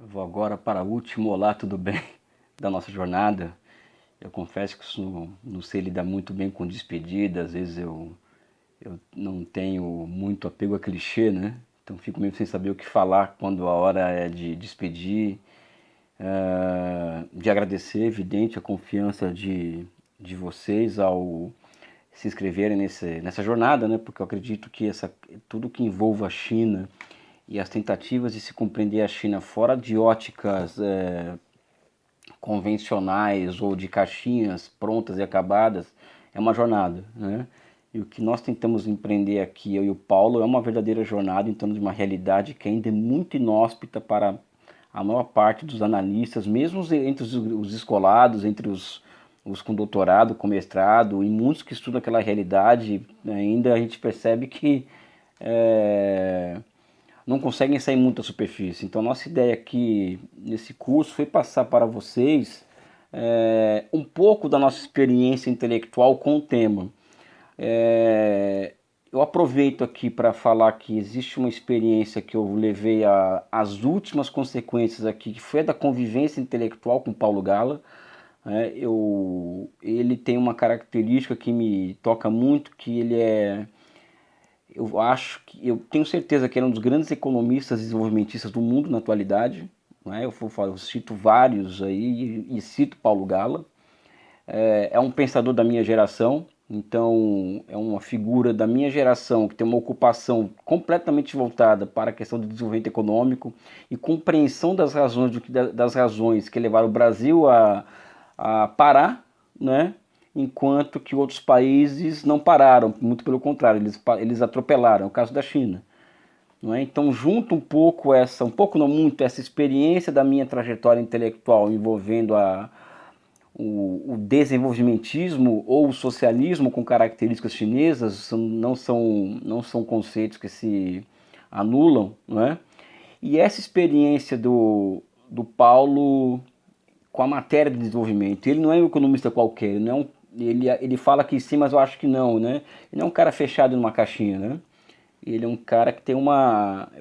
Eu vou agora para o último olá, tudo bem? Da nossa jornada. Eu confesso que isso não sei lidar muito bem com despedida, às vezes eu não tenho muito apego a clichê, né? Então fico meio sem saber o que falar quando a hora é de despedir, de agradecer, evidente, a confiança de vocês ao se inscreverem nessa jornada, né? Porque eu acredito que tudo que envolva a China e as tentativas de se compreender a China fora de óticas convencionais ou de caixinhas prontas e acabadas é uma jornada, né? E o que nós tentamos empreender aqui, eu e o Paulo, é uma verdadeira jornada em torno de uma realidade que ainda é muito inóspita para a maior parte dos analistas, mesmo entre os escolados, entre os com doutorado, com mestrado, e muitos que estudam aquela realidade, ainda a gente percebe que não conseguem sair muito da superfície. Então, nossa ideia aqui nesse curso foi passar para vocês um pouco da nossa experiência intelectual com o tema. Eu aproveito aqui para falar que existe uma experiência que eu levei às últimas consequências aqui, que foi a da convivência intelectual com Paulo Gala. Ele tem uma característica que me toca muito, que ele é, eu tenho certeza que ele é um dos grandes economistas e desenvolvimentistas do mundo na atualidade. Né? Eu cito vários aí e cito Paulo Gala. É um pensador da minha geração, então é uma figura da minha geração que tem uma ocupação completamente voltada para a questão do desenvolvimento econômico e compreensão das razões que levaram o Brasil a parar, né? Enquanto que outros países não pararam, muito pelo contrário, eles atropelaram, é o caso da China. Não é? Então junto um pouco não muito, essa experiência da minha trajetória intelectual envolvendo o desenvolvimentismo ou o socialismo com características chinesas, não são conceitos que se anulam, não é? E essa experiência do Paulo com a matéria de desenvolvimento, ele não é um economista qualquer, ele, não é ele fala que sim, mas eu acho que não, né? Ele não é um cara fechado numa caixinha, né? Ele é um cara que tem eu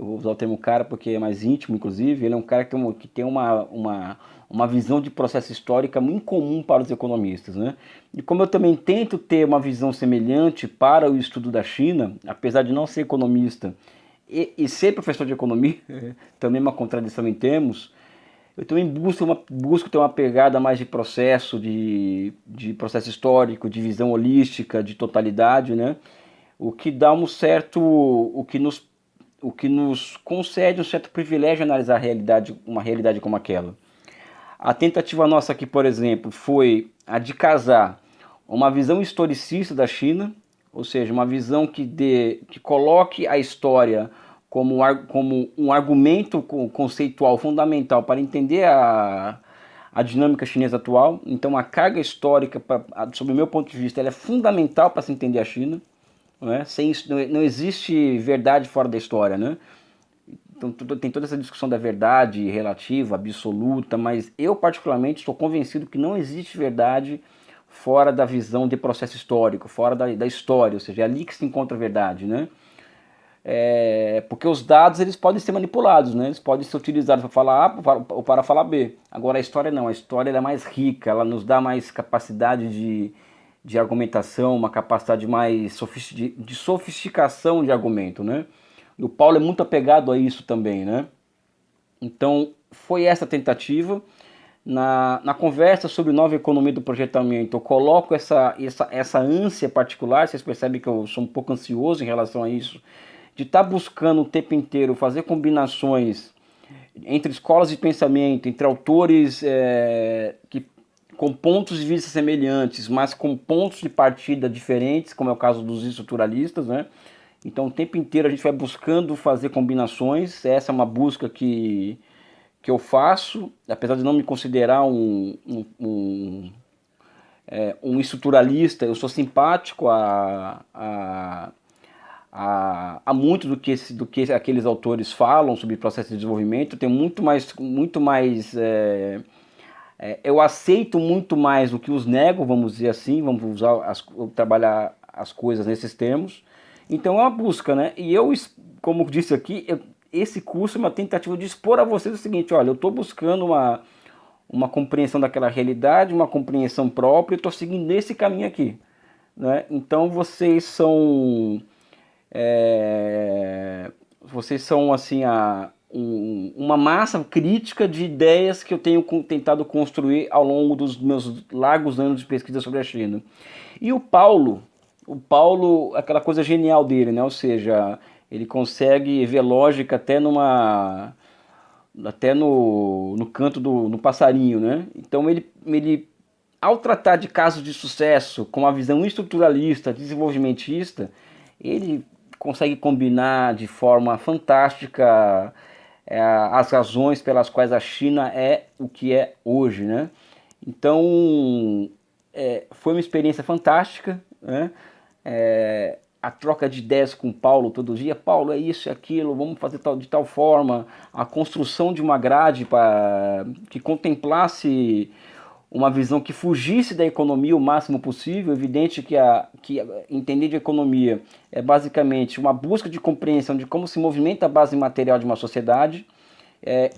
vou usar o termo cara porque é mais íntimo, inclusive, ele é um cara que tem uma visão de processo histórico muito comum para os economistas, né? E como eu também tento ter uma visão semelhante para o estudo da China, apesar de não ser economista e ser professor de economia, também uma contradição em termos, eu também busco ter uma pegada mais de processo, de processo histórico, de visão holística, de totalidade, né? O que dá um certo, o que nos concede um certo privilégio analisar uma realidade como aquela. A tentativa nossa aqui, por exemplo, foi a de casar uma visão historicista da China, ou seja, uma visão que coloque a história como um argumento conceitual fundamental para entender a dinâmica chinesa atual. Então, a carga histórica, sob o meu ponto de vista, ela é fundamental para se entender a China. Não, é? Sem isso, não existe verdade fora da história, né? Então tem toda essa discussão da verdade relativa, absoluta, mas eu particularmente estou convencido que não existe verdade fora da visão de processo histórico, fora da história, ou seja, é ali que se encontra a verdade, né? Porque os dados eles podem ser manipulados, né? Eles podem ser utilizados para falar A ou para falar B. Agora a história não, a história ela é mais rica, ela nos dá mais capacidade de argumentação, uma capacidade mais de sofisticação de argumento, né? E o Paulo é muito apegado a isso também, né? Então foi essa tentativa. Na conversa sobre nova economia do projetamento, eu coloco essa ânsia particular, vocês percebem que eu sou um pouco ansioso em relação a isso, de estar buscando o tempo inteiro fazer combinações entre escolas de pensamento, entre autores com pontos de vista semelhantes, mas com pontos de partida diferentes, como é o caso dos estruturalistas, né? Então o tempo inteiro a gente vai buscando fazer combinações, essa é uma busca que eu faço, apesar de não me considerar um estruturalista, eu sou simpático a muito do que aqueles autores falam sobre processo de desenvolvimento, tem muito mais eu aceito muito mais do que os nego, vamos dizer assim, trabalhar as coisas nesses termos. Então é uma busca, né? E eu, como disse aqui, esse curso é uma tentativa de expor a vocês o seguinte: olha, eu estou buscando uma compreensão daquela realidade, uma compreensão própria, e estou seguindo esse caminho aqui, né? Então vocês são assim uma massa crítica de ideias que eu tenho tentado construir ao longo dos meus largos anos de pesquisa sobre a China. E o Paulo, aquela coisa genial dele, né? Ou seja, ele consegue ver lógica até no canto no passarinho, né? Então ele, ao tratar de casos de sucesso com uma visão estruturalista, desenvolvimentista, ele consegue combinar de forma fantástica as razões pelas quais a China é o que é hoje, né? Então, foi uma experiência fantástica, né? A troca de ideias com o Paulo todo dia: Paulo, é isso e aquilo, vamos fazer de tal forma, a construção de uma grade que contemplasse uma visão que fugisse da economia o máximo possível. Evidente que entender de economia é basicamente uma busca de compreensão de como se movimenta a base material de uma sociedade.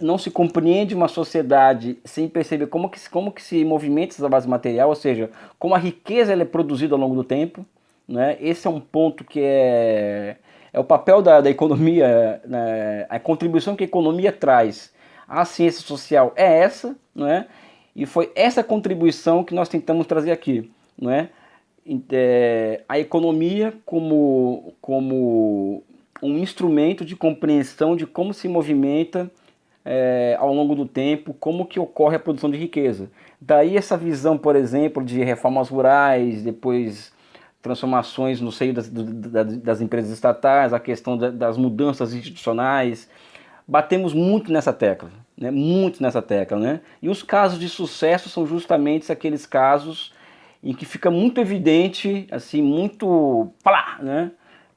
Não se compreende uma sociedade sem perceber como que se movimenta essa base material, ou seja, como a riqueza ela é produzida ao longo do tempo, né? Esse é um ponto que é o papel da economia, né? A contribuição que a economia traz à ciência social é essa, né? E foi essa contribuição que nós tentamos trazer aqui, né? A economia como um instrumento de compreensão de como se movimenta ao longo do tempo, como que ocorre a produção de riqueza. Daí essa visão, por exemplo, de reformas rurais, depois transformações no seio das empresas estatais, a questão das mudanças institucionais. Batemos muito nessa tecla, né? Muito nessa tecla, né? E os casos de sucesso são justamente aqueles casos em que fica muito evidente, assim, muito, né?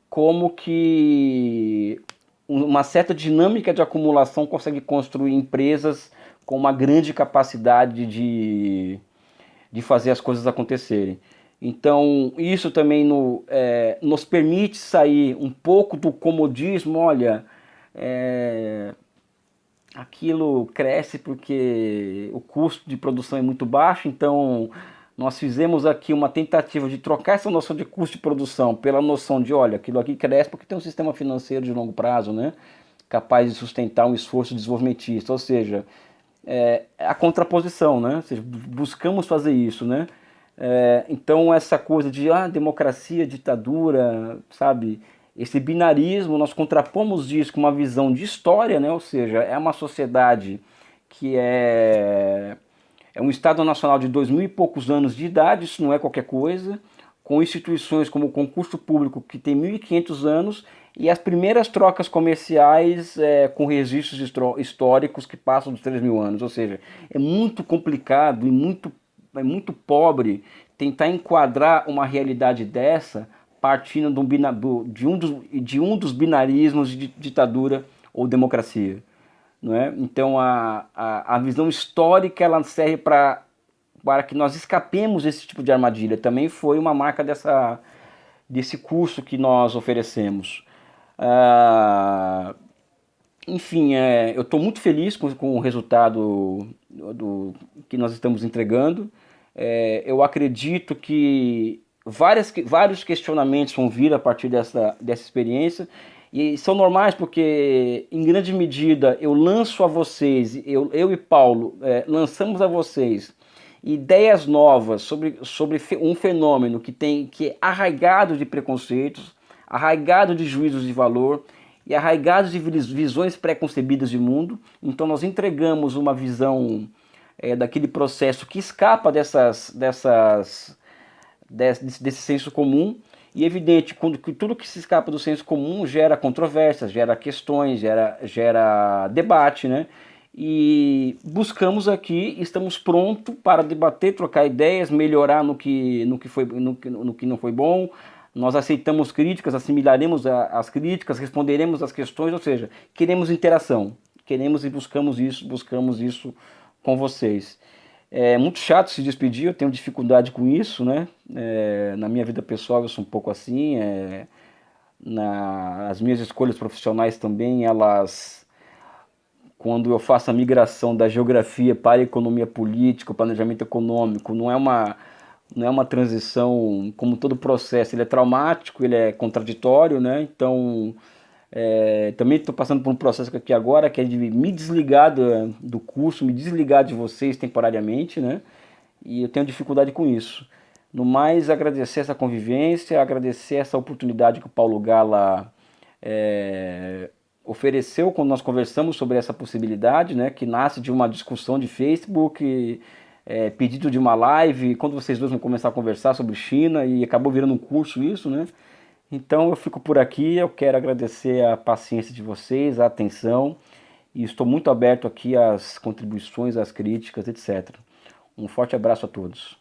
Como que uma certa dinâmica de acumulação consegue construir empresas com uma grande capacidade de fazer as coisas acontecerem. Então, isso também nos permite sair um pouco do comodismo. Olha, aquilo cresce porque o custo de produção é muito baixo, então nós fizemos aqui uma tentativa de trocar essa noção de custo de produção pela noção de: olha, aquilo aqui cresce porque tem um sistema financeiro de longo prazo, né? Capaz de sustentar um esforço desenvolvimentista. Ou seja, a contraposição, né? Ou seja, buscamos fazer isso, né? Então essa coisa de democracia, ditadura, sabe? Esse binarismo, nós contrapomos isso com uma visão de história, né? Ou seja, é uma sociedade que é um Estado Nacional de 2000 e poucos anos de idade, isso não é qualquer coisa, com instituições como o concurso público, que tem 1.500 anos, e as primeiras trocas comerciais com registros históricos que passam dos 3.000 anos. Ou seja, é muito complicado e muito pobre tentar enquadrar uma realidade dessa partindo de um dos binarismos de ditadura ou democracia. Não é? Então a visão histórica ela serve para que nós escapemos desse tipo de armadilha. Também foi uma marca desse curso que nós oferecemos. Enfim, eu estou muito feliz com o resultado que nós estamos entregando. Eu acredito que vários questionamentos vão vir a partir dessa experiência, e são normais porque, em grande medida, eu lanço a vocês, eu e Paulo, lançamos a vocês ideias novas sobre um fenômeno que é arraigado de preconceitos, arraigado de juízos de valor e arraigado de visões preconcebidas de mundo. Então nós entregamos uma visão daquele processo que escapa desse senso comum. E é evidente que tudo que se escapa do senso comum gera controvérsias, gera questões, gera debate, né? E buscamos aqui, estamos prontos para debater, trocar ideias, melhorar no que não foi bom. Nós aceitamos críticas, assimilaremos as críticas, responderemos as questões, ou seja, queremos interação, queremos e buscamos isso com vocês. É muito chato se despedir, eu tenho dificuldade com isso, né? Na minha vida pessoal eu sou um pouco assim, as minhas escolhas profissionais também, elas, quando eu faço a migração da geografia para a economia política, o planejamento econômico, não é uma transição, como todo processo, ele é traumático, ele é contraditório, né? Então, também estou passando por um processo aqui agora, que é de me desligar do curso, me desligar de vocês temporariamente, né? E eu tenho dificuldade com isso. No mais, agradecer essa convivência, agradecer essa oportunidade que o Paulo Gala ofereceu quando nós conversamos sobre essa possibilidade, né, que nasce de uma discussão de Facebook, pedido de uma live, quando vocês dois vão começar a conversar sobre China e acabou virando um curso isso, né? Então eu fico por aqui, eu quero agradecer a paciência de vocês, a atenção e estou muito aberto aqui às contribuições, às críticas, etc. Um forte abraço a todos.